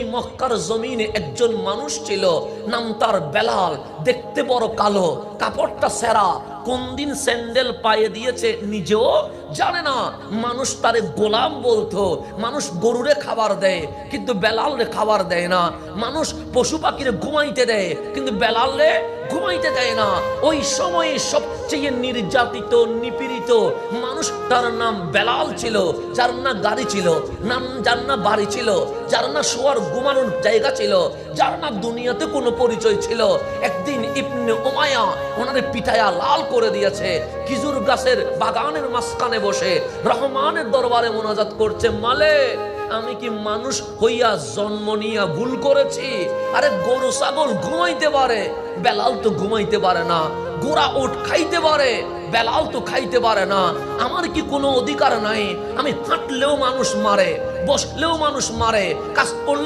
ওই মক্কার জমিনে একজন মানুষ ছিল, নাম তার বেলাল। দেখতে বড় কালো, কাপড়টা সেরা, কোন দিন স্যান্ডেল পায়ে দিয়েছে নিজেও জানে না। মানুষ তারে গোলাম বলতো। মানুষ গরুরে খাবার দেয় কিন্তু বেলালে খাবার দেয় না। মানুষ পশু পাখিরে ঘুমাইতে দেয় কিন্তু বেলালে ঘুমাইতে দেয় না। ওই সময়ে সবচেয়ে নির্যাতিত নিপীড়িত মানুষ, তার নাম বেলাল ছিল। যার না গাড়ি ছিল, যার না বাড়ি ছিল, যার না শোয়ার ঘুমানোর জায়গা ছিল, যার না দুনিয়াতে কোনো পরিচয় ছিল। একদিন ইবনে উমাইয়া ওনারে পিটায়া লাল করে দিয়েছে। খেজুর গাছের বাগানের মাঝখানে বসে রহমানের দরবারে মোনাজাত করছে, মালিক আমি কি মানুষ হইয়া জন্ম নিয়া ভুল করেছি? আরে গরু ছাগল ঘুমাইতে পারে, বেলাল তো ঘুমাইতে পারে না। গোড়া উট খাইতে পারে, বেলাল তো খাইতে পারে না। আমার কি কোনো অধিকার নাই? আমি হাঁটলেও মানুষ মারে, বসলেও মানুষ মারে, কাজ করলে